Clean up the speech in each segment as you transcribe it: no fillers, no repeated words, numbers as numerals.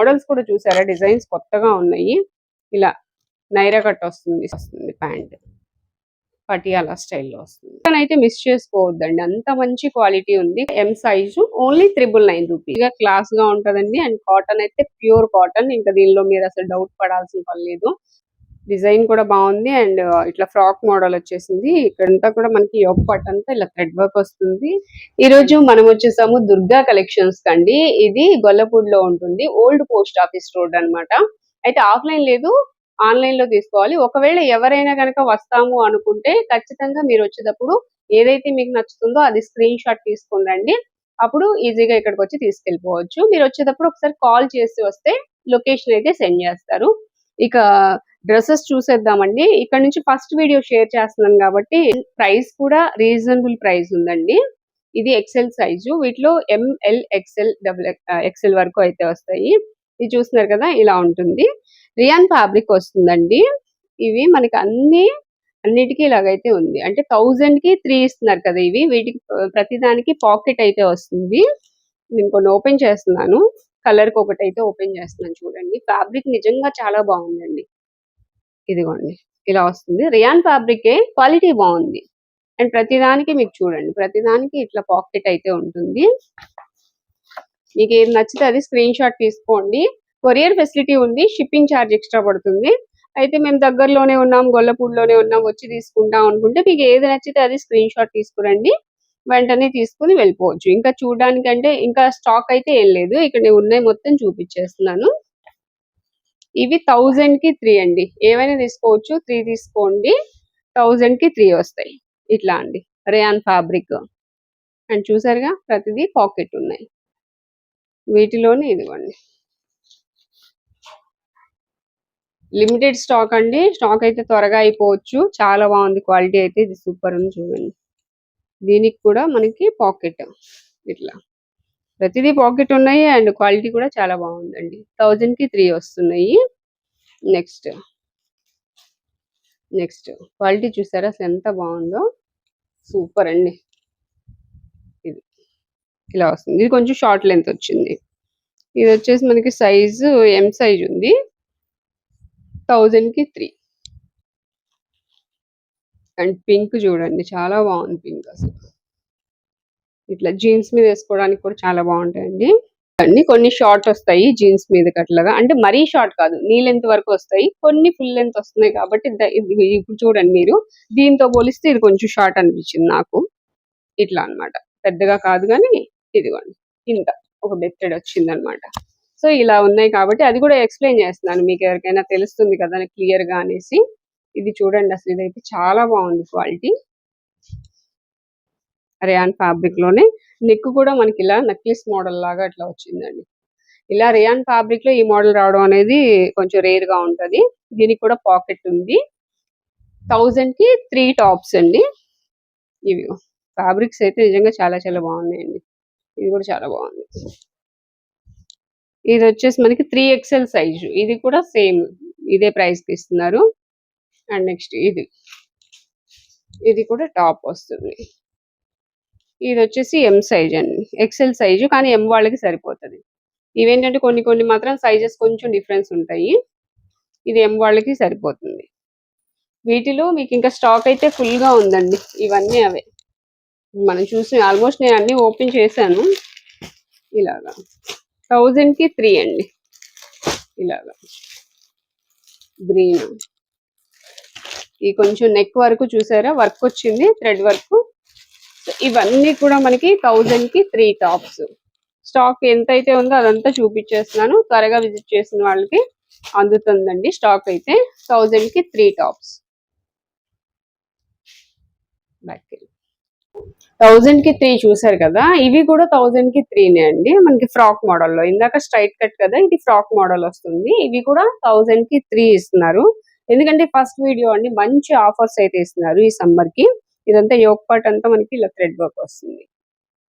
Models కూడా చూసారా, designs కొత్తగా ఉన్నాయి. ఇలా నైరా కట్ వస్తుంది ప్యాంట్, పటియాలా స్టైల్లో వస్తుంది. అయితే మిస్ చేసుకోవద్దండి, అంత మంచి క్వాలిటీ ఉంది. M size only 999 rupees. Class గా ఉంటదండి. అండ్ కాటన్ అయితే ప్యూర్ కాటన్, ఇంకా దీనిలో మీరు అసలు డౌట్ పడాల్సిన పని లేదు. డిజైన్ కూడా బాగుంది. అండ్ ఇట్లా ఫ్రాక్ మోడల్ వచ్చేసింది. ఇక్కడంతా కూడా మనకి యోక్ పార్ట్ అంతా ఇలా థ్రెడ్ వర్క్ వస్తుంది. ఈ రోజు మనం వచ్చేసాము దుర్గా కలెక్షన్స్ కండి. ఇది గొల్లపూడిలో ఉంటుంది, ఓల్డ్ పోస్ట్ ఆఫీస్ రోడ్ అన్నమాట. అయితే ఆఫ్లైన్ లేదు, ఆన్లైన్ లో తీసుకోవాలి. ఒకవేళ ఎవరైనా కనుక వస్తాము అనుకుంటే ఖచ్చితంగా మీరు వచ్చేటప్పుడు ఏదైతే మీకు నచ్చుతుందో అది స్క్రీన్ షాట్ తీసుకుని రండి. అప్పుడు ఈజీగా ఇక్కడికి వచ్చి తీసుకెళ్ళిపోవచ్చు. మీరు వచ్చేటప్పుడు ఒకసారి కాల్ చేసి వస్తే లొకేషన్ అయితే సెండ్ చేస్తారు. ఇక డ్రెస్సెస్ చూసేద్దామండి. ఇక్కడ నుంచి ఫస్ట్ వీడియో షేర్ చేస్తున్నాను కాబట్టి ప్రైస్ కూడా రీజనబుల్ ప్రైస్ ఉందండి. ఇది ఎక్సెల్ సైజు, వీటిలో ఎంఎల్ ఎక్సెల్ ఎక్సెల్ వరకు అయితే వస్తాయి. ఇది చూస్తున్నారు కదా, ఇలా ఉంటుంది. రియాన్ ఫ్యాబ్రిక్ వస్తుందండి. ఇవి మనకి అన్నిటికీ ఇలాగైతే ఉంది. అంటే 1000 కి 3 ఇస్తున్నారు కదా ఇవి. వీటికి ప్రతిదానికి పాకెట్ అయితే వస్తుంది. నేను కొన్ని ఓపెన్ చేస్తున్నాను. కలర్ కి ఒకటి అయితే ఓపెన్ చేస్తున్నాను, చూడండి. ఫ్యాబ్రిక్ నిజంగా చాలా బాగుందండి. ఇదిగోండి, ఇలా వస్తుంది. రియాన్ ఫ్యాబ్రికే, క్వాలిటీ బాగుంది. అండ్ ప్రతిదానికి మీకు చూడండి, ప్రతిదానికి ఇట్లా పాకెట్ అయితే ఉంటుంది. మీకు ఏది నచ్చితే అది స్క్రీన్ షాట్ తీసుకోండి. కొరియర్ ఫెసిలిటీ ఉంది, షిప్పింగ్ ఛార్జ్ ఎక్స్ట్రా పడుతుంది. అయితే మేము దగ్గరలోనే ఉన్నాం, గొల్లపూడిలోనే ఉన్నాం, వచ్చి తీసుకుంటాం అనుకుంటే మీకు ఏది నచ్చితే అది స్క్రీన్ షాట్ తీసుకురండి, వెంటనే తీసుకుని వెళ్ళిపోవచ్చు. ఇంకా చూడడానికంటే ఇంకా స్టాక్ అయితే ఏం లేదు, ఇక్కడ ఉన్నాయి మొత్తం చూపించేస్తున్నాను. ఇవి 1000 కి 3 అండి. ఏవైనా తీసుకోవచ్చు, 3 తీసుకోండి. 1000 కి 3 వస్తాయి. ఇట్లా అండి, రేయాన్ ఫ్యాబ్రిక్. అండ్ చూసారుగా, ప్రతిదీ పాకెట్ ఉన్నాయి. వీటిలోనే ఇదిగోండి, లిమిటెడ్ స్టాక్ అండి. స్టాక్ అయితే త్వరగా అయిపోవచ్చు. చాలా బాగుంది క్వాలిటీ అయితే, ఇది సూపర్ ఉంది చూడండి. దీనికి కూడా మనకి పాకెట్, ఇట్లా ప్రతిదీ పాకెట్ ఉన్నాయి. అండ్ క్వాలిటీ కూడా చాలా బాగుందండి. 1000 కి 3 వస్తున్నాయి. నెక్స్ట్ క్వాలిటీ చూసారా అసలు ఎంత బాగుందో, సూపర్ అండి. ఇది ఇలా వస్తుంది. ఇది కొంచెం షార్ట్ లెంత్ వచ్చింది. ఇది వచ్చేసి మనకి సైజు ఎం సైజ్ ఉంది. 1000 కి 3. అండ్ పింక్ చూడండి, చాలా బాగుంది పింక్. అసలు ఇట్లా జీన్స్ మీద వేసుకోవడానికి కూడా చాలా బాగుంటాయండి. అన్ని కొన్ని షార్ట్ వస్తాయి జీన్స్ మీద అట్లాగా, అంటే మరీ షార్ట్ కాదు, నీ లెంత్ వరకు వస్తాయి. కొన్ని ఫుల్ లెంత్ వస్తున్నాయి కాబట్టి ఇప్పుడు చూడండి మీరు, దీంతో పోలిస్తే ఇది కొంచెం షార్ట్ అనిపించింది నాకు. ఇట్లా అన్నమాట, పెద్దగా కాదు కానీ ఇదిగోండి ఇంత ఒక బెత్తెడ్ వచ్చింది అనమాట. సో ఇలా ఉన్నాయి కాబట్టి అది కూడా ఎక్స్ప్లెయిన్ చేస్తున్నాను, మీకు ఎవరికైనా తెలుస్తుంది కదా క్లియర్ గా అనేసి. ఇది చూడండి, అసలు ఇదైతే చాలా బాగుంది క్వాలిటీ. రేయాన్ ఫ్యాబ్రిక్ లోనే నెక్ కూడా మనకి ఇలా నెక్లెస్ మోడల్ లాగా అట్లా వచ్చిందండి. ఇలా రేయాన్ ఫ్యాబ్రిక్ లో ఈ మోడల్ రావడం అనేది కొంచెం రేర్ గా ఉంటది. దీనికి కూడా పాకెట్ ఉంది. 1000 కి 3 టాప్స్ అండి. ఇవి ఫ్యాబ్రిక్స్ అయితే నిజంగా చాలా చాలా బాగున్నాయండి. ఇది కూడా చాలా బాగుంది. ఇది వచ్చేసి మనకి 3XL సైజు, ఇది కూడా సేమ్ ఇదే ప్రైస్ కి ఇస్తున్నారు. అండ్ నెక్స్ట్ ఇది కూడా టాప్ వస్తుంది. ఇది వచ్చేసి ఎం సైజ్ అండి, ఎక్సెల్ సైజు కానీ ఎం వాళ్ళకి సరిపోతుంది. ఇవేంటంటే కొన్ని మాత్రం సైజెస్ కొంచెం డిఫరెన్స్ ఉంటాయి. ఇది ఎం వాళ్ళకి సరిపోతుంది. వీటిలో మీకు ఇంకా స్టాక్ అయితే ఫుల్ గా ఉందండి. ఇవన్నీ అవే మనం చూసి ఆల్మోస్ట్ నేను అన్ని ఓపెన్ చేశాను. ఇలాగా 1000 కి 3 అండి. ఇలాగా గ్రీన్, ఈ కొంచెం నెక్ వరకు చూసారా వర్క్ వచ్చింది, థ్రెడ్ వర్క్. ఇవన్నీ కూడా మనకి 1000 కి 3 టాప్స్. స్టాక్ ఎంతైతే ఉందో అదంతా చూపించేస్తున్నాను, త్వరగా విజిట్ చేసిన వాళ్ళకి అందుతుందండి స్టాక్ అయితే. 1000 కి 3 టాప్స్. 1000 కి 3 చూసారు కదా, ఇవి కూడా 1000 కి 3నే అండి. మనకి ఫ్రాక్ మోడల్లో, ఇందాక స్ట్రైట్ కట్ కదా, ఇది ఫ్రాక్ మోడల్ వస్తుంది. ఇవి కూడా 1000 కి 3 ఇస్తున్నారు. ఎందుకంటే ఫస్ట్ వీడియో అండి, మంచి ఆఫర్స్ అయితే ఇస్తున్నారు ఈ సమ్మర్ కి. ఇదంతా యోక్ పార్ట్ అంతా మనకి ఇలా థ్రెడ్ వర్క్ వస్తుంది,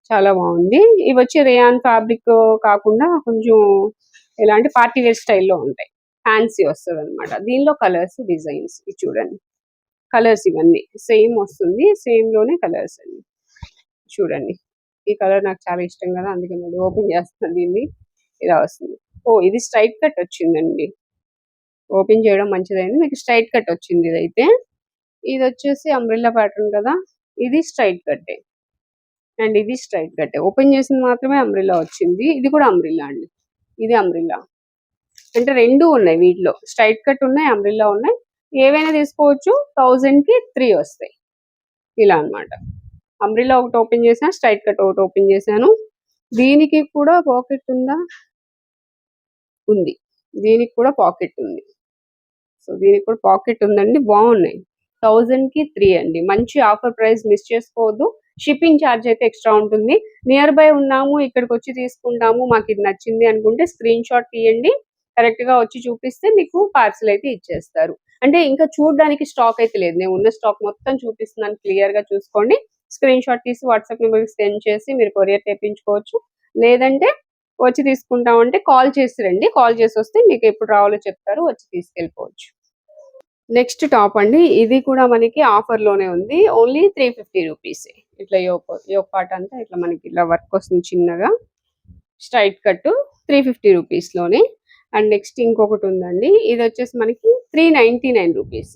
చాలా బాగుంది. ఇవి వచ్చి రేయాన్ ఫ్యాబ్రిక్ కాకుండా కొంచెం ఎలాంటి పార్టీ వేర్ స్టైల్లో ఉంటాయి, ఫ్యాన్సీ వస్తుంది అనమాట. దీనిలో కలర్స్ డిజైన్స్ ఇది చూడండి, కలర్స్ ఇవన్నీ సేమ్ వస్తుంది, సేమ్ లోనే కలర్స్ అండి. చూడండి, ఈ కలర్ నాకు చాలా ఇష్టం కదా, అందుకే మళ్ళీ ఓపెన్ చేస్తాను దీన్ని. ఇలా వస్తుంది. ఓ ఇది స్ట్రైట్ కట్ వచ్చిందండి. ఓపెన్ చేయడం మంచిదైంది. మీకు స్ట్రైట్ కట్ వచ్చింది ఇదైతే. ఇది వచ్చేసి అంబ్రెల్లా ప్యాటర్న్ కదా, ఇది స్ట్రైట్ కట్టే అండ్ ఇది స్ట్రైట్ కట్టే. ఓపెన్ చేసింది మాత్రమే అంబ్రెల్లా వచ్చింది. ఇది కూడా అంబ్రెల్లా అండి. ఇది అంబ్రెల్లా అంటే రెండు ఉన్నాయి వీటిలో, స్ట్రైట్ కట్ ఉన్నాయి, అంబ్రెల్లా ఉన్నాయి. ఏవైనా తీసుకోవచ్చు. 1000కి 3 వస్తాయి ఇలా అన్నమాట. అంబ్రెల్లా ఒకటి ఓపెన్ చేశాను, స్ట్రైట్ కట్ ఒకటి ఓపెన్ చేశాను. దీనికి కూడా పాకెట్ ఉందా, ఉంది. దీనికి కూడా పాకెట్ ఉంది. సో దీనికి కూడా పాకెట్ ఉందండి. బాగున్నాయి. 1000కి 3 అండి. మంచి ఆఫర్ ప్రైస్, మిస్ చేసుకోవద్దు. షిప్పింగ్ ఛార్జ్ అయితే ఎక్స్ట్రా ఉంటుంది. నియర్ బై ఉన్నాము, ఇక్కడికి వచ్చి తీసుకుంటాము, మాకు ఇది నచ్చింది అనుకుంటే స్క్రీన్ షాట్ తీయండి. కరెక్ట్ గా వచ్చి చూపిస్తే మీకు పార్సిల్ అయితే ఇచ్చేస్తారు. అంటే ఇంకా చూడడానికి స్టాక్ అయితే లేదు, నేను ఉన్న స్టాక్ మొత్తం చూపిస్తున్నాను, క్లియర్ గా చూసుకోండి. స్క్రీన్ షాట్ తీసి వాట్సాప్ నెంబర్కి సెండ్ చేసి మీరు కొరియర్ తెప్పించుకోవచ్చు. లేదంటే వచ్చి తీసుకుంటామంటే కాల్ చేసి రండి. కాల్ చేసి వస్తే మీకు ఎప్పుడు రావాలో చెప్తారు, వచ్చి తీసుకెళ్ళిపోవచ్చు. నెక్స్ట్ టాప్ అండి. ఇది కూడా మనకి ఆఫర్ లోనే ఉంది. Only 350 rupees. ఇట్లా యోక్ పార్ట్ అంతా ఇట్లా మనకి ఇలా వర్క్ వస్తుంది చిన్నగా, స్ట్రైట్ కట్ 350 రూపీస్ లోనే. అండ్ నెక్స్ట్ ఇంకొకటి ఉందండి. ఇది వచ్చేసి మనకి 399 రూపీస్.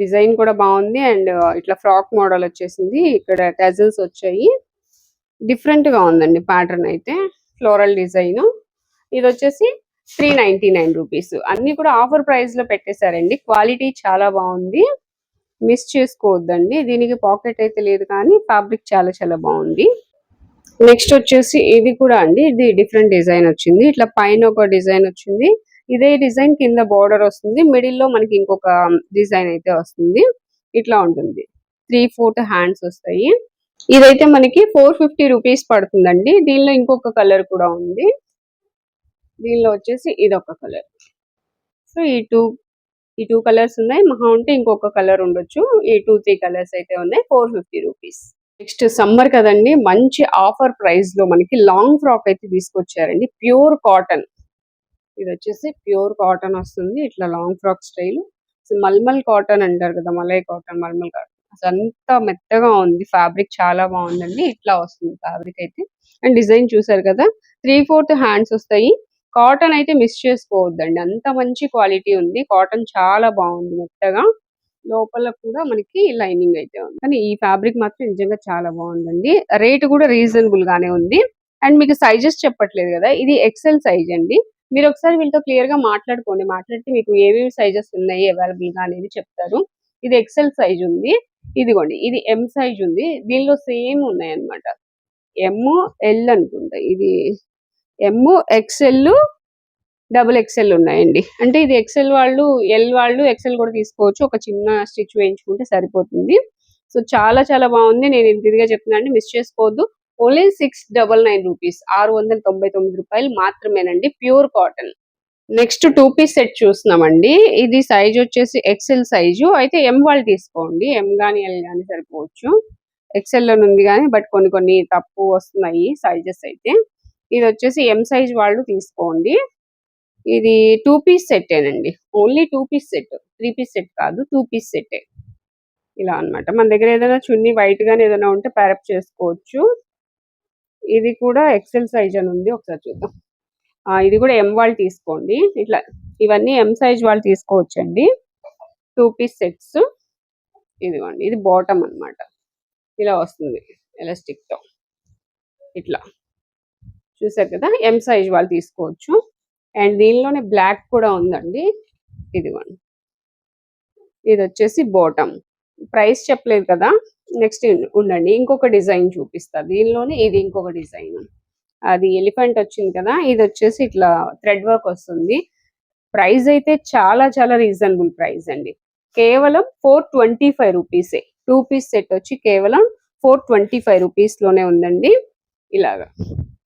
డిజైన్ కూడా బాగుంది అండ్ ఇట్లా ఫ్రాక్ మోడల్ వచ్చేసింది. ఇక్కడ టజల్స్ వచ్చాయి. డిఫరెంట్ గా ఉందండి ప్యాటర్న్ అయితే, ఫ్లోరల్ డిజైన్. ఇది వచ్చేసి 399 రూపీస్. అన్ని కూడా ఆఫర్ ప్రైస్ లో పెట్టేశారండి. క్వాలిటీ చాలా బాగుంది, మిస్ చేసుకోవద్దండి. దీనికి పాకెట్ అయితే లేదు కానీ ఫ్యాబ్రిక్ చాలా చాలా బాగుంది. నెక్స్ట్ వచ్చేసి ఇది కూడా అండి, ఇది డిఫరెంట్ డిజైన్ వచ్చింది. ఇట్లా పైన ఒక డిజైన్ వచ్చింది, ఇదే డిజైన్ కింద బోర్డర్ వస్తుంది, మిడిల్ లో మనకి ఇంకొక డిజైన్ అయితే వస్తుంది. ఇట్లా ఉంటుంది. 3/4 హ్యాండ్స్ వస్తాయి. ఇదైతే మనకి 450 రూపీస్ పడుతుందండి. దీనిలో ఇంకొక కలర్ కూడా ఉంది. దీనిలో వచ్చేసి ఇది ఒక కలర్. సో ఈ టూ కలర్స్ ఉన్నాయి. మహా ఉంటే ఇంకొక కలర్ ఉండొచ్చు. ఈ 2-3 కలర్స్ అయితే ఉన్నాయి. 450 రూపీస్. నెక్స్ట్ సమ్మర్ కదండి, మంచి ఆఫర్ ప్రైస్ లో మనకి లాంగ్ ఫ్రాక్ అయితే తీసుకొచ్చారండి. Pure cotton. ఇది వచ్చేసి ప్యూర్ కాటన్ వస్తుంది. ఇట్లా long frock style. Mulmul cotton అంటారు కదా, మలై కాటన్, మల్మల్ కాటన్. అసలు అంత మెత్తగా ఉంది. ఫ్యాబ్రిక్ చాలా బాగుందండి. ఇట్లా వస్తుంది ఫ్యాబ్రిక్ అయితే. అండ్ డిజైన్ చూసారు కదా, 3/4 హ్యాండ్స్ వస్తాయి. కాటన్ అయితే మిస్ చేసుకోవద్దండి, అంత మంచి క్వాలిటీ ఉంది. కాటన్ చాలా బాగుంది మెత్తగా. లోపల కూడా మనకి లైనింగ్ అయితే ఉంది. కానీ ఈ ఫ్యాబ్రిక్ మాత్రం నిజంగా చాలా బాగుందండి. రేట్ కూడా రీజనబుల్ గానే ఉంది. అండ్ మీకు సైజెస్ చెప్పట్లేదు కదా, ఇది ఎక్సెల్ సైజ్ అండి. మీరు ఒకసారి వీళ్ళతో క్లియర్ గా మాట్లాడుకోండి. మాట్లాడితే మీకు ఏమేమి సైజెస్ ఉన్నాయి అవైలబుల్ గా అనేది చెప్తారు. ఇది ఎక్సెల్ సైజ్ ఉంది. ఇదిగోండి, ఇది ఎం సైజ్ ఉంది. దీనిలో సేమ్ ఉన్నాయి అన్నమాట. ఎం, ఎల్ అనుకుంటా. ఇది ఎం, ఎక్సెల్, XXL ఉన్నాయండి. అంటే ఇది ఎక్సెల్ వాళ్ళు, ఎల్ వాళ్ళు ఎక్సెల్ కూడా తీసుకోవచ్చు. ఒక చిన్న స్టిచ్ వేయించుకుంటే సరిపోతుంది. సో చాలా చాలా బాగుంది. నేను ఇంటిగా చెప్తున్నాను, మిస్ చేసుకోవద్దు. ఓన్లీ 699 రూపీస్, 699 రూపాయలు మాత్రమేనండి. Pure cotton. Next 2 piece set చూస్తున్నామండి. ఇది సైజ్ వచ్చేసి ఎక్సెల్ సైజు. అయితే ఎం వాళ్ళు తీసుకోండి. ఎం గానీ ఎల్ గానీ సరిపోవచ్చు. ఎక్సెల్ లో ఉంది కానీ బట్ కొన్ని తప్పు వస్తున్నాయి సైజెస్ అయితే. ఇది వచ్చేసి ఎం సైజ్ వాళ్ళు తీసుకోండి. ఇది 2 పీస్ సెట్టేనండి. Only 2 piece set, 3 piece set కాదు, 2 పీస్ సెట్టే. ఇలా అన్నమాట. మన దగ్గర ఏదైనా చున్నీ వైట్ గానీ ఏదైనా ఉంటే ప్యారప్ చేసుకోవచ్చు. ఇది కూడా ఎక్సెల్ సైజ్ అని ఉంది, ఒకసారి చూద్దాం. ఇది కూడా ఎం వాళ్ళు తీసుకోండి. ఇట్లా ఇవన్నీ ఎం సైజ్ వాళ్ళు తీసుకోవచ్చండి. 2 పీస్ సెట్స్. ఇదిగోండి, ఇది బాటమ్ అన్నమాట. ఇలా వస్తుంది ఎలాస్టిక్ తో. ఇట్లా చూసారు కదా, ఎం సైజ్ వాళ్ళు తీసుకోవచ్చు. అండ్ దీనిలోనే బ్లాక్ కూడా ఉందండి. ఇదిగోండి, ఇది వచ్చేసి బాటమ్. ప్రైస్ చెప్పలేదు కదా, నెక్స్ట్ ఉండండి ఇంకొక డిజైన్ చూపిస్తా. దీనిలోనే ఇది ఇంకొక డిజైన్. అది ఎలిఫెంట్ వచ్చింది కదా, ఇది వచ్చేసి ఇట్లా థ్రెడ్ వర్క్ వస్తుంది. ప్రైస్ అయితే చాలా చాలా రీజనబుల్ ప్రైస్ అండి. కేవలం 425 రూపీసే. 2 పీస్ సెట్ వచ్చి కేవలం 425 రూపీస్ లోనే ఉందండి. ఇలాగా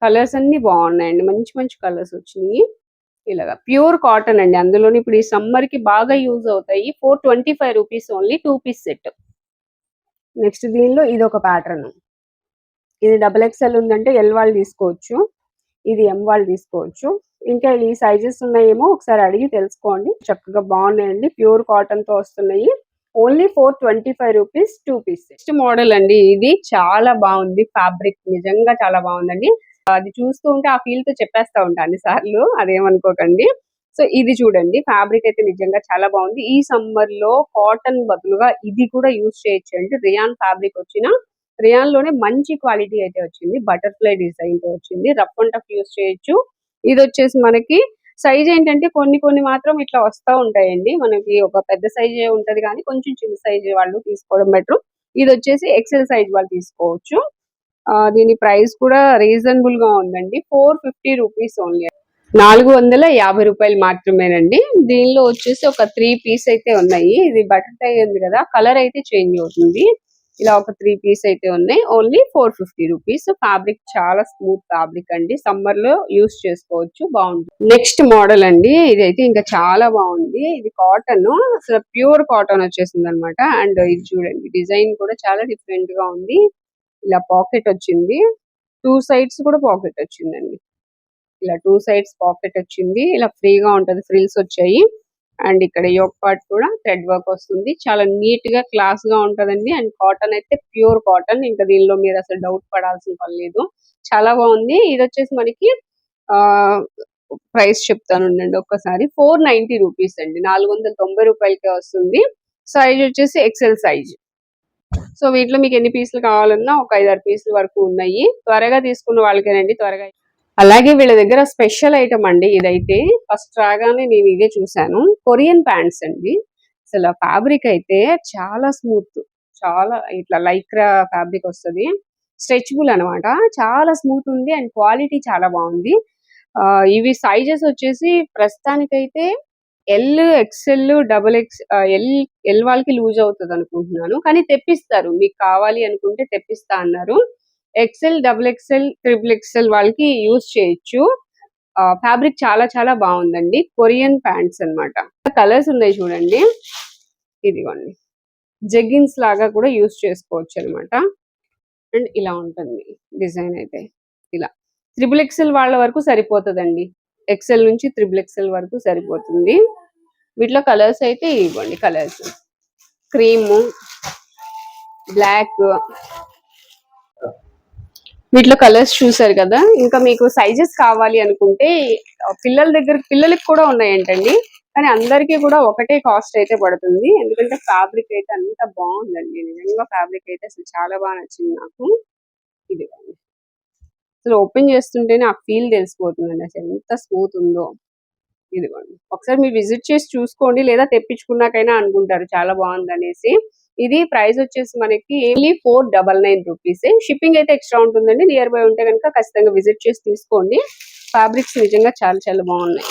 కలర్స్ అన్ని బాగున్నాయండి, మంచి మంచి కలర్స్ వచ్చినాయి. ఇలాగా ప్యూర్ కాటన్ అండి. అందులోని ఇప్పుడు ఈ సమ్మర్ కి బాగా యూజ్ అవుతాయి. 425 rupees only 2 piece set. Next దీనిలో ఇది ఒక ప్యాటర్న్. ఇది XXL ఉందంటే ఎల్ వాళ్ళు తీసుకోవచ్చు. ఇది ఎం వాళ్ళు తీసుకోవచ్చు. ఇంకా ఈ సైజెస్ ఉన్నాయేమో ఒకసారి అడిగి తెలుసుకోండి. చక్కగా బాగున్నాయండి, ప్యూర్ కాటన్ తో వస్తున్నాయి. Only 425 rupees 2 piece. Next model అండి. ఇది చాలా బాగుంది, ఫ్యాబ్రిక్ నిజంగా చాలా బాగుందండి. అది చూస్తూ ఉంటే ఆ ఫీల్ తో చెప్పేస్తా ఉంటా అన్నిసార్లు, అదేమనుకోకండి. సో ఇది చూడండి, ఫ్యాబ్రిక్ అయితే నిజంగా చాలా బాగుంది. ఈ సమ్మర్ లో కాటన్ బదులుగా ఇది కూడా యూజ్ చేయొచ్చు అండి. రియాన్ ఫ్యాబ్రిక్ వచ్చిన రియాన్ లోనే మంచి క్వాలిటీ అయితే వచ్చింది. బటర్ఫ్లై డిజైన్ తో వచ్చింది. రఫ్ అండ్ టఫ్ యూజ్ చేయొచ్చు. ఇది వచ్చేసి మనకి సైజ్ ఏంటంటే కొన్ని కొన్ని మాత్రం ఇట్లా వస్తా ఉంటాయండి. మనకి ఒక పెద్ద సైజ్ ఉంటది కానీ కొంచెం చిన్న సైజ్ వాళ్ళు తీసుకోవడం బెటర్. ఇది వచ్చేసి ఎక్సెల్ సైజ్ వాళ్ళు తీసుకోవచ్చు. దీని ప్రైస్ కూడా రీజనబుల్ గా ఉందండి. 450 రూపీస్ ఓన్లీ. 450 రూపాయలు మాత్రమేనండి. దీనిలో వచ్చేసి ఒక 3 పీస్ అయితే ఉన్నాయి. ఇది బటర్ఫ్లై ఉంది కదా, కలర్ అయితే చేంజ్ అవుతుంది. ఇలా ఒక 3 పీస్ అయితే ఉన్నాయి. Only 450 rupees. ఫ్యాబ్రిక్ చాలా స్మూత్ ఫ్యాబ్రిక్ అండి. సమ్మర్ లో యూస్ చేసుకోవచ్చు, బాగుంటుంది. నెక్స్ట్ మోడల్ అండి, ఇదైతే ఇంకా చాలా బాగుంది. ఇది కాటన్, అసలు ప్యూర్ కాటన్ వచ్చేసింది అనమాట. అండ్ ఇది చూడండి, డిజైన్ కూడా చాలా డిఫరెంట్ గా ఉంది. ఇలా పాకెట్ వచ్చింది, 2 సైడ్స్ కూడా పాకెట్ వచ్చిందండి. ఇలా 2 సైడ్స్ పాకెట్ వచ్చింది. ఇలా ఫ్రీగా ఉంటది, ఫ్రిల్స్ వచ్చాయి. అండ్ ఇక్కడ యోక్ పార్ట్ కూడా థ్రెడ్ వర్క్ వస్తుంది. చాలా నీట్ గా క్లాస్ గా ఉంటదండి. అండ్ కాటన్ అయితే ప్యూర్ కాటన్, ఇంకా దీనిలో మీరు అసలు డౌట్ పడాల్సిన పని లేదు. చాలా బాగుంది. ఇది వచ్చేసి మనకి ఆ ప్రైస్ చెప్తాను ఉండండి ఒక్కసారి. 490 రూపీస్ అండి. 490 రూపాయలకే వస్తుంది. సైజ్ వచ్చేసి ఎక్సెల్ సైజ్. సో వీటిలో మీకు ఎన్ని పీసులు కావాలన్నా ఒక 5-6 పీసుల వరకు ఉన్నాయి. త్వరగా తీసుకున్న వాళ్ళకేనండి, త్వరగా. అలాగే వీళ్ళ దగ్గర స్పెషల్ ఐటమ్ అండి ఇదైతే. ఫస్ట్ రాగానే నేను ఇదే చూసాను. కొరియన్ ప్యాంట్స్ అండి. అసలు ఫ్యాబ్రిక్ అయితే చాలా స్మూత్, చాలా ఇట్లా లైక్రా ఫ్యాబ్రిక్ వస్తుంది. స్ట్రెచబుల్ అనమాట, చాలా స్మూత్ ఉంది. అండ్ క్వాలిటీ చాలా బాగుంది. ఇవి సైజెస్ వచ్చేసి ప్రస్తుతానికైతే ఎల్, ఎక్స్ఎల్, ఎల్ ఎల్ వాళ్ళకి లూజ్ అవుతుంది అనుకుంటున్నాను, కానీ తెప్పిస్తారు. మీకు కావాలి అనుకుంటే తెప్పిస్తా అన్నారు. ఎక్స్ఎల్, ఎక్స్ఎల్, ఎక్స్ఎల్ వాళ్ళకి యూజ్ చేయొచ్చు. ఫ్యాబ్రిక్ చాలా చాలా బాగుందండి. కొరియన్ ప్యాంట్స్ అన్నమాట. కలర్స్ ఉన్నాయి చూడండి. ఇదిగోండి, జెగ్గిన్స్ లాగా కూడా యూజ్ చేసుకోవచ్చు అనమాట. అండ్ ఇలా ఉంటుంది డిజైన్ అయితే. ఇలా ఎక్స్ఎల్ వాళ్ళ వరకు సరిపోతుందండి. ఎక్స్ఎల్ నుంచి ఎక్స్ఎల్ వరకు సరిపోతుంది. వీటిలో కలర్స్ అయితే ఇవ్వండి. కలర్స్ క్రీమ్, బ్లాక్, వీటిలో కలర్స్ చూసారు కదా. ఇంకా మీకు సైజెస్ కావాలి అనుకుంటే పిల్లలకి కూడా ఉన్నాయంటండి. కానీ అందరికీ కూడా ఒకటే కాస్ట్ అయితే పడుతుంది. ఎందుకంటే ఫ్యాబ్రిక్ అయితే అంత బాగుందండి. నిజంగా ఫ్యాబ్రిక్ అయితే అసలు చాలా బాగా నచ్చింది నాకు. ఇది అసలు ఓపెన్ చేస్తుంటేనే ఆ ఫీల్ తెలిసిపోతుందండి, అసలు ఎంత స్మూత్ ఉందో. ఇదిగోండి, ఒకసారి మీరు విజిట్ చేసి చూసుకోండి, లేదా తెప్పించుకున్నాకైనా అనుకుంటారు చాలా బాగుంది అనేసి. ఇది ప్రైస్ వచ్చేసి మనకి ఓన్లీ 499 రూపీస్. షిప్పింగ్ అయితే ఎక్స్ట్రా ఉంటుందండి. నియర్ బై ఉంటే కనుక ఖచ్చితంగా విజిట్ చేసి తీసుకోండి. ఫ్యాబ్రిక్స్ నిజంగా చాలా చాలా బాగున్నాయి.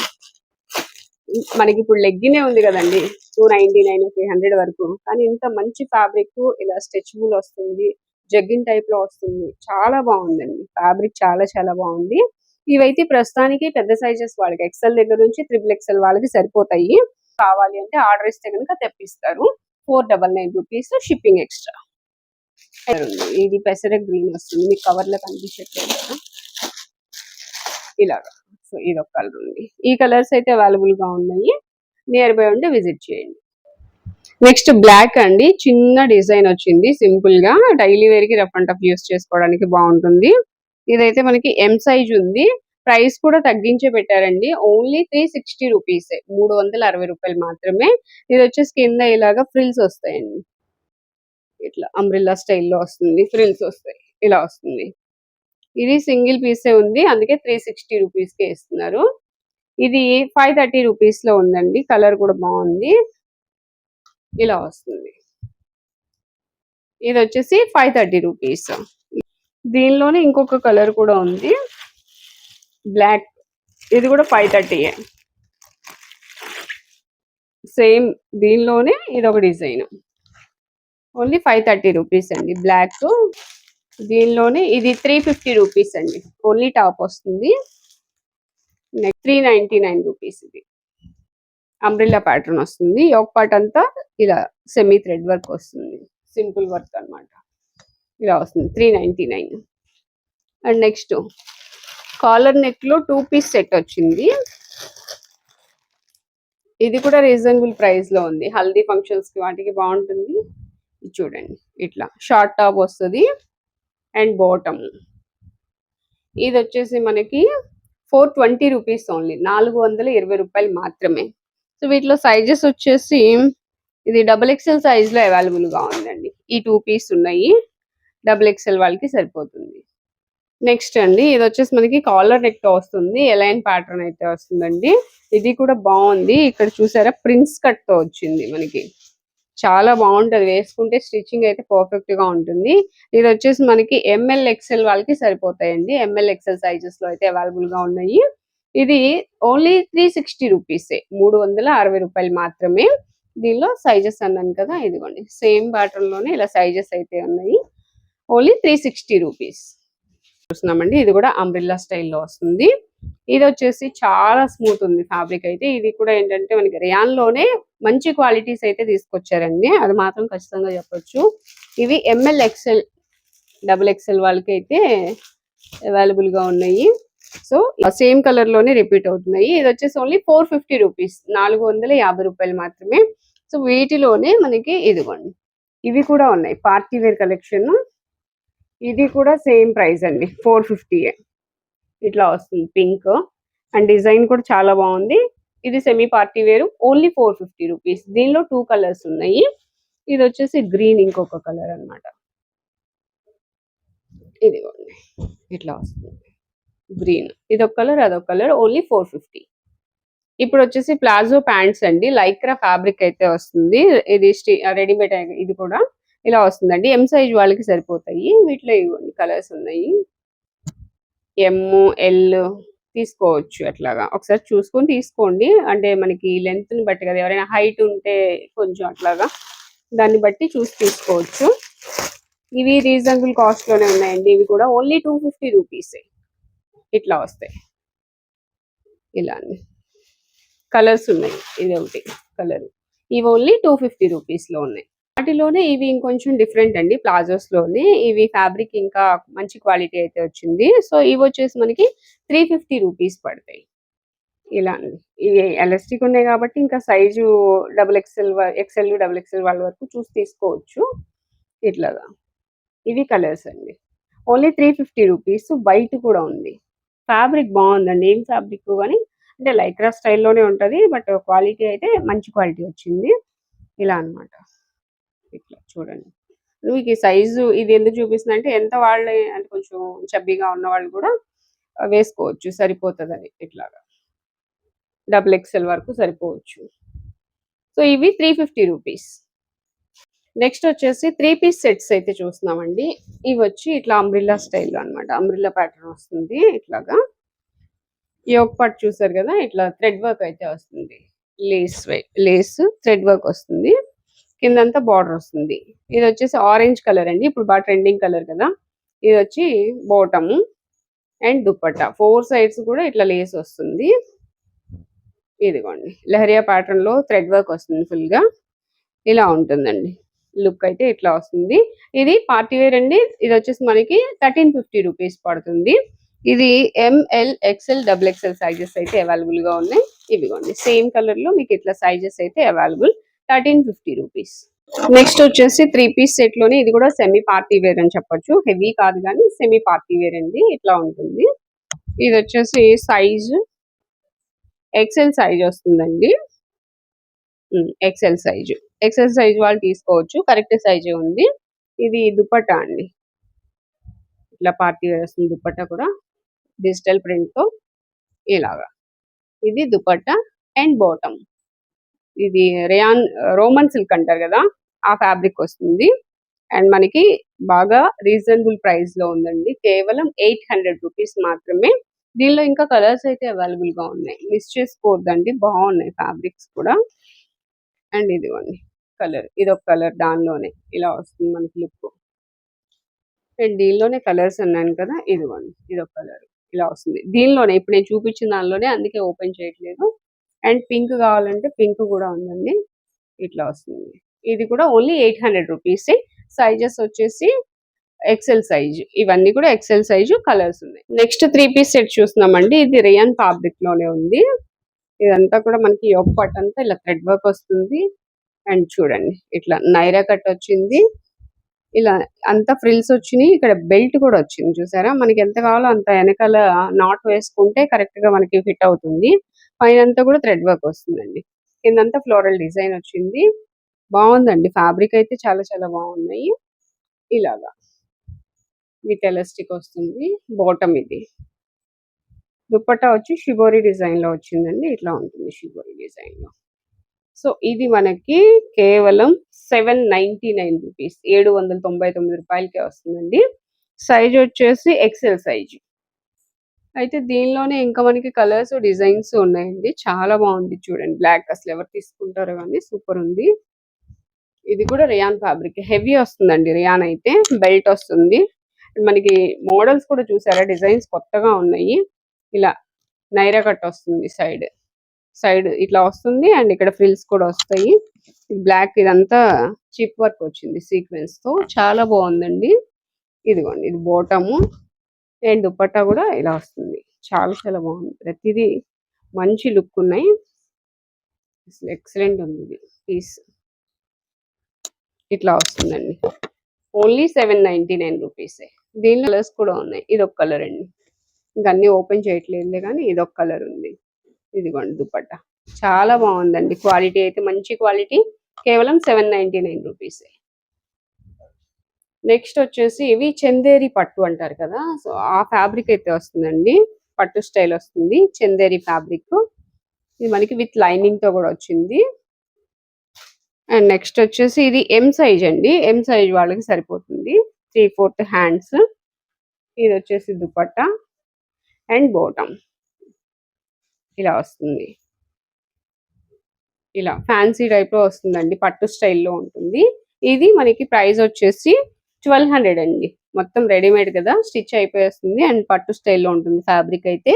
మనకి ఇప్పుడు లెగ్గినే ఉంది కదండి, 299, 300 వరకు. కానీ ఇంత మంచి ఫ్యాబ్రిక్ ఇలా స్ట్రెచబుల్ వస్తుంది, జగ్గిన్ టైప్ లో వస్తుంది. చాలా బాగుందండి ఫ్యాబ్రిక్, చాలా చాలా బాగుంది. ఇవైతే ప్రస్తుతానికి పెద్ద సైజెస్ వాళ్ళకి, ఎక్స్ఎల్ దగ్గర నుంచి ఎక్స్ఎల్ వాళ్ళకి సరిపోతాయి. కావాలి అంటే ఆర్డర్ ఇస్తే కనుక తెప్పిస్తారు. 499 రూపీస్, షిప్పింగ్ ఎక్స్ట్రా. ఇది పెసర గ్రీన్ వస్తుంది, మీకు కవర్ లో కనిపించట్లేదు కదా, ఇలాగా. సో ఇది ఒక కలర్ ఉంది. ఈ కలర్స్ అయితే అవైలబుల్ గా ఉన్నాయి. నియర్ బై ఉంటే విజిట్ చేయండి. నెక్స్ట్ బ్లాక్ అండి, చిన్న డిజైన్ వచ్చింది. సింపుల్ గా డైలీ వేర్ కి రఫ్ అండ్ టఫ్ యూస్ చేసుకోవడానికి బాగుంటుంది. ఇదైతే మనకి ఎం సైజ్ ఉంది. ప్రైస్ కూడా తగ్గించే పెట్టారండి. ఓన్లీ 360 రూపీస్, 360 రూపాయలు మాత్రమే. ఇది వచ్చేసి కింద ఇలాగా ఫ్రిల్స్ వస్తాయండి. ఇట్లా అంబ్రిల్లా స్టైల్లో వస్తుంది, ఫ్రిల్స్ వస్తాయి, ఇలా వస్తుంది. ఇది సింగిల్ పీసే ఉంది, అందుకే 360 రూపీస్ కే ఇస్తున్నారు. ఇది 530 రూపీస్ లో ఉందండి. కలర్ కూడా బాగుంది, ఇలా వస్తుంది. ఇది వచ్చేసి 530 రూపీస్. దీనిలోనే ఇంకొక కలర్ కూడా ఉంది, బ్లాక్. ఇది కూడా 530. సేమ్ దీనిలోనే ఇది ఒక డిజైన్. ఓన్లీ 530 రూపీస్ అండి. బ్లాక్ దీనిలోనే ఇది 350 రూపీస్ అండి. ఓన్లీ టాప్ వస్తుంది. Next 399 rupees. ఇది అంబ్రిల్లా ప్యాటర్న్ వస్తుంది. యోక్ పార్ట్ అంతా ఇలా సెమీ థ్రెడ్ వర్క్ వస్తుంది, సింపుల్ వర్క్ అన్నమాట. ఇలా వస్తుంది 399. అండ్ నెక్స్ట్ కాలర్ నెక్ లో 2 పీస్ సెట్ వచ్చింది. ఇది కూడా రీజనబుల్ ప్రైస్ లో ఉంది. హల్దీ ఫంక్షన్స్ కి వాటికి బాగుంటుంది. ఇది చూడండి, ఇట్లా షార్ట్ టాప్ వస్తుంది అండ్ బాటమ్. ఇది వచ్చేసి మనకి 420 రూపీస్ ఓన్లీ, 420 రూపాయలు మాత్రమే. సో వీటిలో సైజెస్ వచ్చేసి ఇది XXL సైజ్ లో అవైలబుల్ గా ఉందండి. ఈ 2 పీస్ ఉన్నాయి, XXL వాళ్ళకి సరిపోతుంది. నెక్స్ట్ అండి ఇది వచ్చేసి మనకి కాలర్ నెక్ తో వస్తుంది, ఎలైన్ ప్యాటర్న్ అయితే వస్తుందండి. ఇది కూడా బాగుంది. ఇక్కడ చూసారా ప్రిన్స్ కట్ తో వచ్చింది మనకి, చాలా బాగుంటది వేసుకుంటే, స్టిచ్చింగ్ అయితే పర్ఫెక్ట్ గా ఉంటుంది. ఇది వచ్చేసి మనకి ML XL వాళ్ళకి సరిపోతాయండి. ML XL సైజెస్ లో అయితే అవైలబుల్ గా ఉన్నాయి. ఇది ఓన్లీ 360 రూపీసే, 360 రూపాయలు మాత్రమే. దీనిలో సైజెస్ అన్నాను కదా, ఇదిగోండి సేమ్ ప్యాటర్న్ లోనే ఇలా సైజెస్ అయితే ఉన్నాయి. ఓన్లీ 360 రూపీస్ చూస్తున్నామండి. ఇది కూడా అంబ్రిల్లా స్టైల్లో వస్తుంది. ఇది వచ్చేసి చాలా స్మూత్ ఉంది ఫ్యాబ్రిక్ అయితే. ఇది కూడా ఏంటంటే మనకి రియాన్ లోనే మంచి క్వాలిటీస్ అయితే తీసుకొచ్చారండి, అది మాత్రం ఖచ్చితంగా చెప్పొచ్చు. ఇవి ML XL XXL వాళ్ళకి అయితే అవైలబుల్ గా ఉన్నాయి. సో సేమ్ కలర్ లోనే రిపీట్ అవుతున్నాయి. ఇది వచ్చేసి ఓన్లీ 450 రూపీస్, 450 రూపాయలు మాత్రమే. సో వీటిలోనే మనకి ఇదిగోండి ఇవి కూడా ఉన్నాయి, పార్టీ వేర్ కలెక్షన్. ఇది కూడా సేమ్ ప్రైస్ అండి, 450. ఇట్లా వస్తుంది పింక్, అండ్ డిజైన్ కూడా చాలా బాగుంది. ఇది semi party wear, only 450 rupees. దీనిలో 2 కలర్స్ ఉన్నాయి. ఇది వచ్చేసి గ్రీన్ ఇంకొక కలర్ అన్నమాట. ఇది ఇట్లా వస్తుంది గ్రీన్, ఇదొక కలర్ అదొక కలర్, ఓన్లీ 450. ఇప్పుడు వచ్చేసి ప్లాజో ప్యాంట్స్ అండి, లైక్రా ఫ్యాబ్రిక్ అయితే వస్తుంది. ఇది రెడీమేడ్, ఇది కూడా ఇలా వస్తుందండి. M సైజ్ వాళ్ళకి సరిపోతాయి. వీటిలో ఇవ్వండి కలర్స్ ఉన్నాయి, M L తీసుకోవచ్చు. అట్లాగా ఒకసారి చూసుకొని తీసుకోండి, అంటే మనకి లెంత్ ని బట్టి కదా, ఎవరైనా హైట్ ఉంటే కొంచెం అట్లాగా దాన్ని బట్టి చూసి తీసుకోవచ్చు. ఇవి రీజనబుల్ కాస్ట్ లోనే ఉన్నాయండి. ఇవి కూడా ఓన్లీ 250 రూపీసే. ఇట్లా వస్తాయి, ఇలా కలర్స్ ఉన్నాయి. ఇది ఒకటి కలర్, ఇవి ఓన్లీ 250 రూపీస్ లో ఉన్నాయి. వాటిలోనే ఇవి ఇంకొంచెం డిఫరెంట్ అండి, ప్లాజోస్ లోనే. ఇవి ఫ్యాబ్రిక్ ఇంకా మంచి క్వాలిటీ అయితే వచ్చింది. సో ఇవి వచ్చేసి మనకి 350 రూపీస్ పడతాయి. ఇలా అండి, ఇవి ఎలాస్టిక్ ఉన్నాయి కాబట్టి ఇంకా సైజు XXL XXL వాళ్ళ వరకు చూసి తీసుకోవచ్చు. ఇట్లాగా ఇవి కలర్స్ అండి, ఓన్లీ 350 రూపీస్. వైట్ కూడా ఉంది, ఫ్యాబ్రిక్ బాగుందండి. ఏం ఫ్యాబ్రిక్ కానీ అంటే లైక్రా స్టైల్లోనే ఉంటుంది, బట్ క్వాలిటీ అయితే మంచి క్వాలిటీ వచ్చింది. ఇలా అన్నమాట. ఇట్లా చూడండి, మీకు ఈ సైజు ఇది ఎందుకు చూపిస్తుంది అంటే, ఎంత వాళ్ళే అంటే కొంచెం చబ్బీగా ఉన్న వాళ్ళు కూడా వేసుకోవచ్చు, సరిపోతుందని. ఇట్లాగా XXL వరకు సరిపోవచ్చు. సో ఇవి 350 రూపీస్. నెక్స్ట్ వచ్చేసి 3 పీస్ సెట్స్ అయితే చూస్తున్నామండి. ఇవి వచ్చి ఇట్లా అంబ్రిల్లా స్టైల్లో అన్నమాట, అంబ్రిల్లా ప్యాటర్న్ వస్తుంది. ఇట్లాగా యోక్ పార్ట్ చూసారు కదా, ఇట్లా థ్రెడ్ వర్క్ అయితే వస్తుంది. లేస్ థ్రెడ్ వర్క్ వస్తుంది, కిందంతా బార్డర్ వస్తుంది. ఇది వచ్చేసి ఆరెంజ్ కలర్ అండి, ఇప్పుడు బాగా ట్రెండింగ్ కలర్ కదా. ఇది వచ్చి బాటము అండ్ దుపట్టా, 4 సైడ్స్ కూడా ఇట్లా లేస్ వస్తుంది. ఇదిగోండి లహరియా ప్యాటర్న్ లో థ్రెడ్ వర్క్ వస్తుంది ఫుల్ గా. ఇలా ఉంటుందండి లుక్ అయితే, ఇట్లా వస్తుంది. ఇది పార్టీ వేర్ అండి. ఇది వచ్చేసి మనకి 1350 రూపీస్ పడుతుంది. ఇది ML XL XXL సైజెస్ అయితే అవైలబుల్ గా ఉన్నాయి. ఇవిగోండి సేమ్ కలర్ లో మీకు ఇట్లా సైజెస్ అయితే అవైలబుల్, 1350 రూపీస్. నెక్స్ట్ వచ్చేసి 3 పీస్ సెట్ లోనే ఇది కూడా సెమీ పార్టీ వేర్ అని చెప్పొచ్చు, హెవీ కాదు కానీ సెమీ పార్టీ వేర్ అండి. ఇట్లా ఉంటుంది. ఇది వచ్చేసి సైజు XL సైజ్ వస్తుందండి, XL సైజ్ వాళ్ళు తీసుకోవచ్చు, కరెక్ట్ సైజే ఉంది. ఇది దుపట్టా అండి, ఇట్లా పార్టీ వేర్ వస్తుంది. దుపట్టా కూడా డిజిటల్ ప్రింట్ తో ఇలాగా. ఇది దుపట్టా అండ్ బాటమ్, ఇది రేయాన్ రోమన్ సిల్క్ అంటారు కదా, ఆ ఫ్యాబ్రిక్ వస్తుంది. అండ్ మనకి బాగా రీజనబుల్ ప్రైస్ లో ఉందండి, కేవలం 800 రూపీస్ మాత్రమే. దీనిలో ఇంకా కలర్స్ అయితే అవైలబుల్ గా ఉన్నాయి, మిస్ చేసుకోవద్దండి, బాగున్నాయి ఫ్యాబ్రిక్స్ కూడా. అండ్ ఇదిగోండి కలర్, ఇదొక కలర్, దానిలోనే ఇలా వస్తుంది మనకి లుక్. అండ్ దీనిలోనే కలర్స్ అన్నాను కదా, ఇదిగోండి ఇదొక కలర్ ఇలా వస్తుంది. దీనిలోనే ఇప్పుడు నేను చూపించిన దానిలోనే, అందుకే ఓపెన్ చేయట్లేదు. అండ్ పింక్ కావాలంటే పింక్ కూడా ఉందండి, ఇట్లా వస్తుంది. ఇది కూడా ఓన్లీ 800 రూపీస్. సైజెస్ వచ్చేసి XL సైజ్, ఇవన్నీ కూడా XL సైజు కలర్స్ ఉన్నాయి. నెక్స్ట్ 3 పీస్ సెట్ చూస్తున్నామండి. ఇది రేయన్ ఫ్యాబ్రిక్ లోనే ఉంది. ఇదంతా కూడా మనకి యోక్ పార్ట్ అంతా ఇలా థ్రెడ్ వర్క్ వస్తుంది. అండ్ చూడండి ఇట్లా నైరా కట్ వచ్చింది. ఇలా అంతా ఫ్రిల్స్ వచ్చినాయి. ఇక్కడ బెల్ట్ కూడా వచ్చింది చూసారా? మనకి ఎంత కావాలో అంత వెనకాల నాట్ వేసుకుంటే కరెక్ట్ గా మనకి ఫిట్ అవుతుంది. పైనంతా కూడా థ్రెడ్ వర్క్ వస్తుందండి. కిందంతా ఫ్లోరల్ డిజైన్ వచ్చింది. బాగుందండి. ఫ్యాబ్రిక్ అయితే చాలా చాలా బాగున్నాయి. ఇలాగా విత్ ఎలాస్టిక్ వస్తుంది. బాటమ్ ఇది. దుపట్టా వచ్చి షిబోరి డిజైన్ లో వచ్చిందండి. ఇట్లా ఉంటుంది షిబోరి డిజైన్ లో. సో ఇది మనకి కేవలం 799 రూపీస్, 799 రూపాయలకే వస్తుందండి. సైజ్ వచ్చేసి ఎక్సెల్ సైజ్. అయితే దీనిలోనే ఇంకా మనకి కలర్స్ డిజైన్స్ ఉన్నాయండి. చాలా బాగుంది చూడండి. బ్లాక్ అసలు ఎవరు తీసుకుంటారో కానీ సూపర్ ఉంది. ఇది కూడా రియాన్ ఫ్యాబ్రిక్, హెవీ వస్తుందండి. రియాన్ అయితే బెల్ట్ వస్తుంది. మనకి మోడల్స్ కూడా చూసారా? డిజైన్స్ కొత్తగా ఉన్నాయి. ఇలా నైరా కట్ వస్తుంది. సైడ్ ఇట్లా వస్తుంది. అండ్ ఇక్కడ ఫ్రిల్స్ కూడా వస్తాయి. బ్లాక్ ఇదంతా చిప్ వర్క్ వచ్చింది సీక్వెన్స్ తో. చాలా బాగుందండి. ఇదిగోండి, ఇది బోటము అండ్ దుపట్టా కూడా ఇలా వస్తుంది. చాలా చాలా బాగుంది. ప్రతిదీ మంచి లుక్ ఉన్నాయి. అసలు ఎక్సలెంట్ ఉంది ఇది పీస్. ఇట్లా వస్తుందండి. ఓన్లీ 799 రూపీసే. దీనిలో కలర్స్ కూడా ఉన్నాయి. ఇది ఒక కలర్ అండి. ఇంకా అన్ని ఓపెన్ చేయట్లేదులే కానీ ఇది ఒక కలర్ ఉంది. ఇదిగోండి దుపట్టా. చాలా బాగుందండి. క్వాలిటీ అయితే మంచి క్వాలిటీ. కేవలం 799 రూపీసే. నెక్స్ట్ వచ్చేసి ఇవి చందేరి పట్టు అంటారు కదా, సో ఆ ఫ్యాబ్రిక్ అయితే వస్తుందండి. పట్టు స్టైల్ వస్తుంది. చందేరి ఫ్యాబ్రిక్. ఇది మనకి విత్ లైనింగ్ తో కూడా వచ్చింది. అండ్ నెక్స్ట్ వచ్చేసి ఇది ఎం సైజ్ అండి. ఎం సైజ్ వాళ్ళకి సరిపోతుంది. 3/4 హ్యాండ్స్. ఇది వచ్చేసి దుపట్టా అండ్ బాటమ్ ఇలా వస్తుంది. ఇలా ఫ్యాన్సీ టైప్ లో వస్తుందండి. పట్టు స్టైల్లో ఉంటుంది. ఇది మనకి ప్రైస్ వచ్చేసి 1200 అండి. మొత్తం రెడీమేడ్ కదా, స్టిచ్ అయిపోయేస్తుంది. అండ్ పట్టు స్టైల్లో ఉంటుంది ఫ్యాబ్రిక్ అయితే.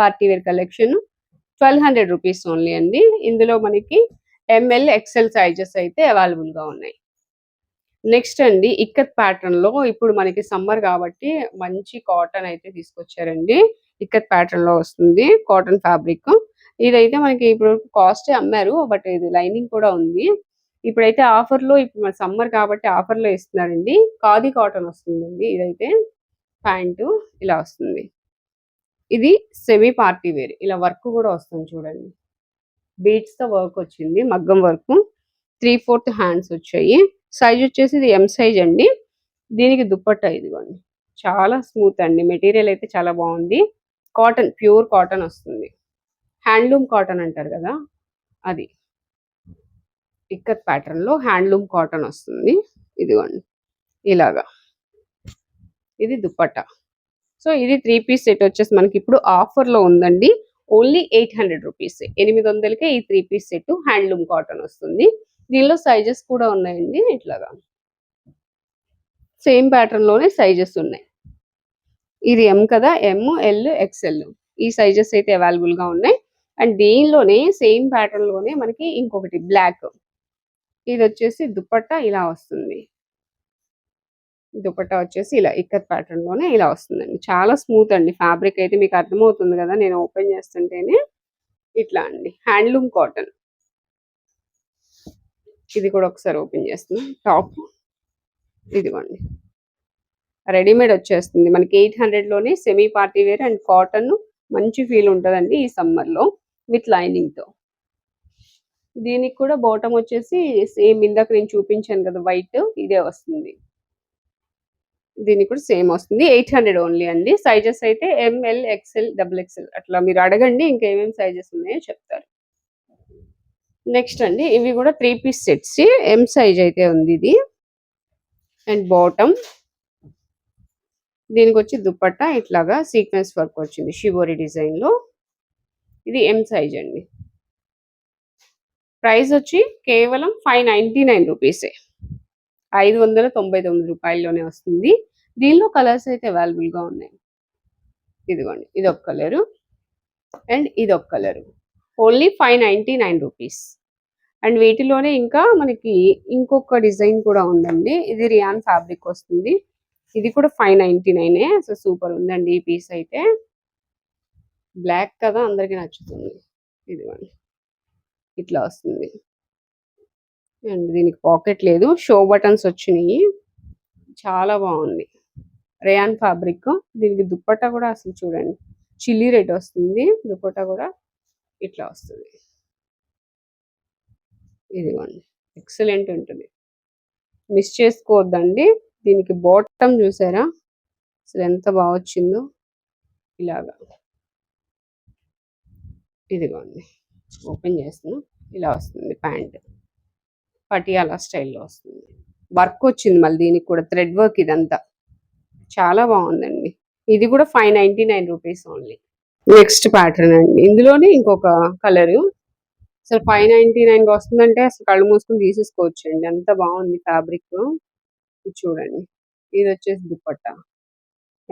Party wear collection 1200 rupees only అండి. ఇందులో మనకి ఎంఎల్ ఎక్స్ఎల్ సైజెస్ అయితే అవైలబుల్ గా ఉన్నాయి. నెక్స్ట్ అండి ఇక్కత్ ప్యాటర్న్ లో, ఇప్పుడు మనకి సమ్మర్ కాబట్టి మంచి కాటన్ అయితే తీసుకొచ్చారండి. ఇక్కత్ ప్యాటర్న్ లో వస్తుంది. Cotton fabric. ఇదైతే మనకి ఇప్పుడు కాస్ట్ అమ్మారు, బట్ ఇది లైనింగ్ కూడా ఉంది. ఇప్పుడైతే ఆఫర్ లో, ఇప్పుడు మన సమ్మర్ కాబట్టి ఆఫర్ లో ఇస్తున్నారండి. ఖాదీ కాటన్ వస్తుందండి. ఇదైతే ప్యాంటు ఇలా వస్తుంది. ఇది సెమీ పార్టీ వేర్. ఇలా వర్క్ కూడా వస్తుంది చూడండి. బీట్స్ తో వర్క్ వచ్చింది. మగ్గం వర్క్. 3/4 హ్యాండ్స్ వచ్చాయి. సైజ్ వచ్చేసి ఇది ఎం సైజ్ అండి. దీనికి దుపట్టా ఇదిగోండి. చాలా స్మూత్ అండి. మెటీరియల్ అయితే చాలా బాగుంది. కాటన్, ప్యూర్ కాటన్ వస్తుంది. హ్యాండ్లూమ్ కాటన్ అంటారు కదా, అది. ఇక్కత్ ప్యాటర్న్ లో హ్యాండ్లూమ్ కాటన్ వస్తుంది. ఇదిగోండి ఇలాగా. ఇది దుపట్టా. సో ఇది 3 పీస్ సెట్ వచ్చేసి మనకి ఇప్పుడు ఆఫర్ లో ఉందండి. Only 800 rupees. 800కే ఈ 3 పీస్ సెట్ హ్యాండ్లూమ్ కాటన్ వస్తుంది. దీనిలో సైజెస్ కూడా ఉన్నాయండి. ఇట్లాగా సేమ్ ప్యాటర్న్ లోనే సైజెస్ ఉన్నాయి. ఇది ఎం కదా, ఎం, ఎల్, ఎక్స్ఎల్ ఈ సైజెస్ అయితే అవైలబుల్ గా ఉన్నాయి. అండ్ దీనిలోనే సేమ్ ప్యాటర్న్ లోనే మనకి ఇంకొకటి బ్లాక్. ఇది వచ్చేసి దుపట్టా ఇలా వస్తుంది. దుపట్టా వచ్చేసి ఇలా ఇక్కత్ ప్యాటర్న్ లోనే ఇలా వస్తుందండి. చాలా స్మూత్ అండి. ఫ్యాబ్రిక్ అయితే మీకు అర్థమవుతుంది కదా నేను ఓపెన్ చేస్తుంటేనే. ఇట్లా అండి, హ్యాండ్లూమ్ కాటన్. ఇది కూడా ఒకసారి ఓపెన్ చేస్తున్నాం. టాప్ ఇదిగోండి, రెడీమేడ్ వచ్చేస్తుంది మనకి 800 లోనే. Semi party wear and cotton. మంచి ఫీల్ ఉంటుందండి ఈ సమ్మర్ లో విత్ లైనింగ్ తో. దీనికి కూడా బాటమ్ వచ్చేసి సేమ్ ఇందాక నేను చూపించాను కదా వైట్, ఇదే వస్తుంది. దీనికి కూడా సేమ్ వస్తుంది. 800 ఓన్లీ అండి. సైజెస్ అయితే ఎంఎల్, ఎక్స్ఎల్, డబుల్ ఎక్స్ఎల్ అట్లా మీరు అడగండి, ఇంకా ఏమేమి సైజెస్ ఉన్నాయో చెప్తారు. నెక్స్ట్ అండి ఇవి కూడా 3 పీస్ సెట్స్. ఎం సైజ్ అయితే ఉంది ఇది. And bottom. దీనికి వచ్చి దుపట్టా ఇట్లాగా సీక్వెన్స్ వర్క్ వచ్చింది షిబోరి డిజైన్ లో. ఇది ఎం సైజ్ అండి. ప్రైస్ వచ్చి కేవలం 599 రూపీసే. 599 రూపాయల్లోనే వస్తుంది. దీనిలో కలర్స్ అయితే అవైలబుల్ గా ఉన్నాయి. ఇదిగోండి, ఇది ఒక కలరు అండ్ ఇది ఒక కలరు. Only 599 rupees. అండ్ వీటిలోనే ఇంకా మనకి ఇంకొక డిజైన్ కూడా ఉందండి. ఇది రియాన్ ఫ్యాబ్రిక్ వస్తుంది. ఇది కూడా 599. సో సూపర్ ఉందండి ఈ పీస్ అయితే. బ్లాక్ కదా, అందరికి నచ్చుతుంది. ఇదిగోండి ఇట్లా వస్తుంది. అండ్ దీనికి పాకెట్ లేదు, షో బటన్స్ వచ్చినాయి. చాలా బాగుంది. Rayon fabric. దీనికి దుప్పట్టా కూడా అసలు చూడండి చిల్లీ రెడ్ వస్తుంది. దుప్పట్టా కూడా ఇట్లా వస్తుంది. ఇదిగోండి ఎక్సలెంట్ ఉంటుంది. మిస్ చేసుకోవద్దండి. దీనికి బాటమ్ చూసారా అసలు ఎంత బాగా వచ్చిందో. ఇలాగా ఇదిగోండి ఓపెన్ చేస్తున్నా. ఇలా వస్తుంది ప్యాంట్. పటియాలా స్టైల్లో వస్తుంది. వర్క్ వచ్చింది మళ్ళీ దీనికి కూడా థ్రెడ్ వర్క్. ఇదంతా చాలా బాగుందండి. ఇది కూడా 599 రూపీస్ ఓన్లీ. నెక్స్ట్ ప్యాటర్న్ అండి. ఇందులోనే ఇంకొక కలరు. అసలు 599 వస్తుందంటే అసలు కళ్ళు మూసుకొని తీసేసుకోవచ్చు అండి. అంత బాగుంది ఫ్యాబ్రిక్. ఇది చూడండి. ఇది వచ్చేసి దుప్పట్టా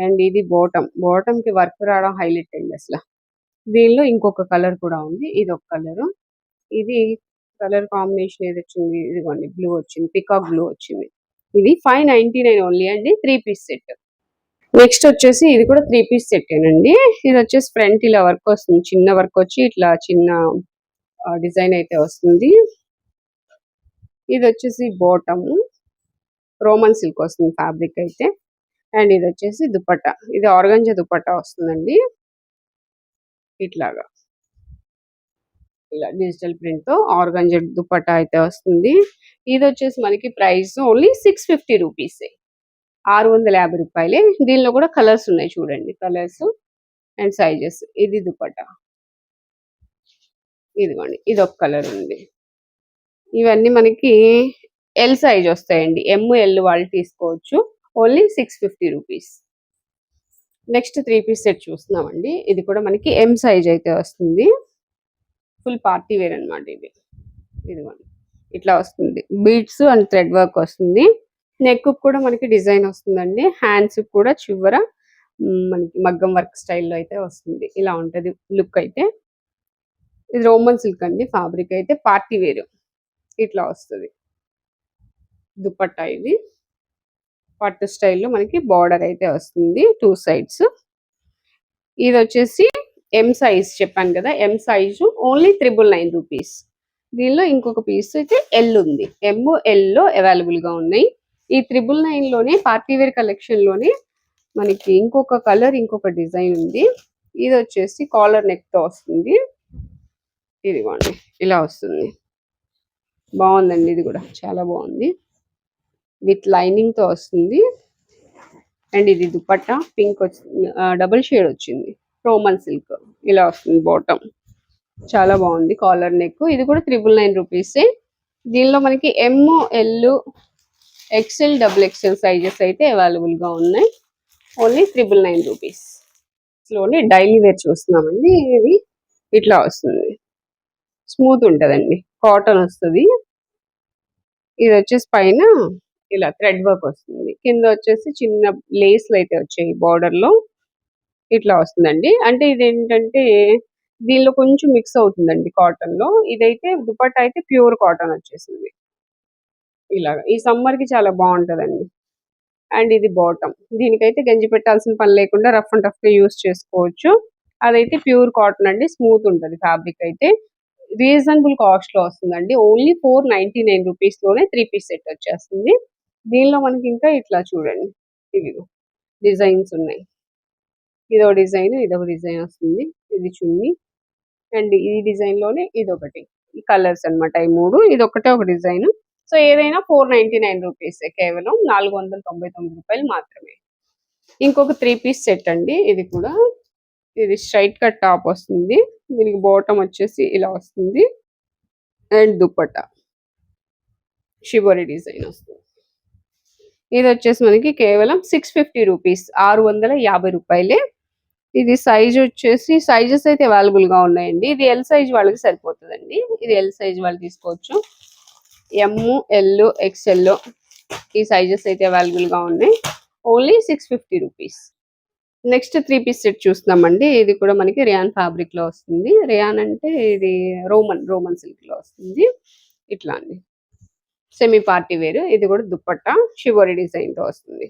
అండ్ ఇది బాటమ్ కి వర్క్ రావడం హైలైట్ అండి అసలు. దీనిలో ఇంకొక కలర్ కూడా ఉంది. ఇది ఒక కలర్. ఇది కలర్ కాంబినేషన్ ఏది వచ్చింది, ఇదిగోండి బ్లూ వచ్చింది. పికాక్ బ్లూ వచ్చింది. ఇది 599 ఓన్లీ అండి. 3 పీస్ సెట్. నెక్స్ట్ వచ్చేసి ఇది కూడా 3 పీస్ సెట్ ఏనండి. ఇది వచ్చేసి ఫ్రంట్ ఇలా వర్క్ వస్తుంది. చిన్న వర్క్ వచ్చి ఇట్లా చిన్న డిజైన్ అయితే వస్తుంది. ఇది వచ్చేసి బాటమ్ రోమన్ సిల్క్ వస్తుంది ఫ్యాబ్రిక్ అయితే. అండ్ ఇది వచ్చేసి దుపట్టా. ఇది ఆర్గంజా దుపట్టా వస్తుందండి. ఇట్లాగా ఇలా డిజిటల్ ప్రింట్ తో ఆర్గంజా దుపట్టా అయితే వస్తుంది. ఇది వచ్చేసి మనకి ప్రైస్ ఓన్లీ 650 రూపీస్. 650 రూపాయలే. దీనిలో కూడా కలర్స్ ఉన్నాయి చూడండి. Colours and sizes. ఇది దుపట్టా. ఇదిగోండి ఇది ఒక కలర్ ఉంది. ఇవన్నీ మనకి ఎల్ సైజ్ వస్తాయండి. ML వాళ్ళు తీసుకోవచ్చు. Only 650 rupees. Next 3 piece set చూస్తున్నామండి. ఇది కూడా మనకి M సైజ్ అయితే వస్తుంది. ఫుల్ పార్టీ వేర్ అనమాట ఇది. ఇదిగోండి ఇట్లా వస్తుంది. బీడ్స్ అండ్ థ్రెడ్ వర్క్ వస్తుంది. నెక్ కూడా మనకి డిజైన్ వస్తుందండి. హ్యాండ్స్ కూడా చివర మనకి మగ్గం వర్క్ స్టైల్లో అయితే వస్తుంది. ఇలా ఉంటది లుక్ అయితే. ఇది రోమన్ సిల్క్ అండి. ఫ్యాబ్రిక్ అయితే పార్టీ వేర్ ఇట్లా వస్తుంది. దుపట్టా ఇది పట్టు స్టైల్లో మనకి బార్డర్ అయితే వస్తుంది 2 సైడ్స్. ఇది వచ్చేసి M సైజ్ చెప్పాను కదా. M size only 999 rupees. దీనిలో ఇంకొక పీస్ అయితే ఎల్ ఉంది. ML లో అవైలబుల్ గా ఉన్నాయి. ఈ 999 లోనే పార్టీ వేర్ కలెక్షన్ లోనే మనకి ఇంకొక కలర్ ఇంకొక డిజైన్ ఉంది. ఇది వచ్చేసి కాలర్ నెక్ తో వస్తుంది. ఇదిగోండి ఇలా వస్తుంది. బాగుందండి. ఇది కూడా చాలా బాగుంది. విత్ లైనింగ్ తో వస్తుంది. అండ్ ఇది దుపట్టా పింక్ వచ్చింది. డబుల్ షేడ్ వచ్చింది. రోమన్ సిల్క్ ఇలా వస్తుంది బాటమ్. చాలా బాగుంది. Collar neck. ఇది కూడా 999 రూపీసే. దీనిలో మనకి ML XL XXL సైజెస్ అయితే అవైలబుల్ గా ఉన్నాయి. ఓన్లీ 999 రూపీస్ లోనే డైలీ వేర్ చూస్తున్నామండి. ఇది ఇట్లా వస్తుంది. స్మూత్ ఉంటదండి. కాటన్ వస్తుంది. ఇది వచ్చేసి పైన ఇలా థ్రెడ్ వర్క్ వస్తుంది. కింద వచ్చేసి చిన్న లేస్లు అయితే వచ్చాయి బార్డర్ లో. ఇట్లా వస్తుందండి. అంటే ఇది ఏంటంటే దీనిలో కొంచెం మిక్స్ అవుతుందండి కాటన్ లో. ఇదైతే దుపట్టా అయితే ప్యూర్ కాటన్ వచ్చేసింది. ఇలాగా ఈ సమ్మర్ కి చాలా బాగుంటదండి. అండ్ ఇది బాటమ్. దీనికైతే గంజి పెట్టాల్సిన పని లేకుండా రఫ్ అండ్ టఫ్ గా యూస్ చేసుకోవచ్చు. అదైతే ప్యూర్ కాటన్ అండి. స్మూత్ ఉంటుంది ఫ్యాబ్రిక్ అయితే. రీజనబుల్ కాస్ట్ లో వస్తుందండి. ఓన్లీ 499 రూపీస్ లోనే 3 పీస్ సెట్ వచ్చేస్తుంది. దీనిలో మనకి ఇంకా ఇట్లా చూడండి. ఇవి డిజైన్స్ ఉన్నాయి. ఇదో డిజైన్ ఇదొక డిజైన్ వస్తుంది. ఇది చున్నీ అండ్ ఈ డిజైన్ లోనే ఇదొకటి. ఈ కలర్స్ అన్నమాట ఈ 3. ఇది ఒకటే ఒక డిజైన్. సో ఏదైనా 499 రూపీస్. కేవలం 499 రూపాయలు మాత్రమే. ఇంకొక 3 పీస్ సెట్ అండి. ఇది కూడా ఇది స్ట్రైట్ కట్ టాప్ వస్తుంది. దీనికి బాటమ్ వచ్చేసి ఇలా వస్తుంది. అండ్ దుపట్టా షిబోరి డిజైన్ వస్తుంది. ఇది వచ్చేసి మనకి కేవలం 650 రూపీస్. 650 రూపాయలే. ఇది సైజ్ వచ్చేసి సైజెస్ అయితే అవైలబుల్ గా ఉన్నాయండి. ఇది ఎల్ సైజ్ వాళ్ళకి సరిపోతుందండి. ఇది ఎల్ సైజ్ వాళ్ళు తీసుకోవచ్చు. ML XL ఈ సైజెస్ అయితే అవైలబుల్ గా ఉన్నాయి. Only 650 rupees. Next 3 piece set చూస్తున్నామండి. ఇది కూడా మనకి రియాన్ ఫ్యాబ్రిక్ లో వస్తుంది. రియాన్ అంటే ఇది రోమన్ సిల్క్ లో వస్తుంది. ఇట్లా అండి సెమీ పార్టీ వేర్. ఇది కూడా దుపట్టా షిబోరి డిజైన్ తో వస్తుంది.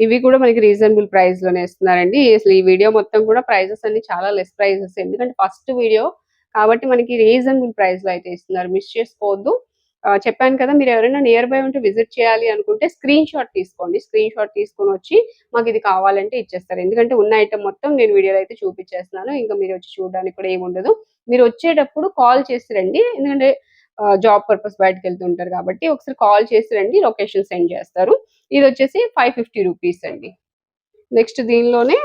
ఇవి కూడా మనకి రీజనబుల్ ప్రైస్ లోనే ఇస్తున్నారండి. అసలు ఈ వీడియో మొత్తం కూడా ప్రైజెస్ అన్ని చాలా లెస్ ప్రైజెస్. ఎందుకంటే ఫస్ట్ వీడియో కాబట్టి మనకి రీజనబుల్ ప్రైస్ లో అయితే ఇస్తున్నారు. మిస్ చేసుకోవద్దు. చెప్పాను కదా, మీరు ఎవరైనా నియర్ బై ఉంటే విజిట్ చేయాలి అనుకుంటే స్క్రీన్ షాట్ తీసుకోండి. స్క్రీన్ షాట్ తీసుకొని వచ్చి మాకు ఇది కావాలంటే ఇచ్చేస్తారు. ఎందుకంటే ఉన్న ఐటమ్ మొత్తం నేను వీడియోలో అయితే చూపించేస్తున్నాను. ఇంకా మీరు వచ్చి చూడడానికి కూడా ఏమి ఉండదు. మీరు వచ్చేటప్పుడు కాల్ చేసి రండి. ఎందుకంటే జాబ్ పర్పస్ బయటకు వెళ్తుంటారు కాబట్టి ఒకసారి కాల్ చేసి రండి, లొకేషన్ సెండ్ చేస్తారు. ఇది వచ్చేసి 550 రూపీస్ అండి. నెక్స్ట్ దీనిలోనే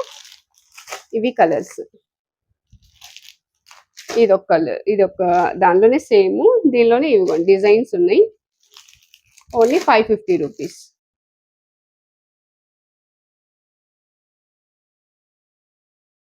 ఇవి కలర్స్. ఇదొక కలర్, ఇదొక దానిలోనే సేమ్, దీనిలోనే ఇవి డిజైన్స్ ఉన్నాయి. Only 550 rupees.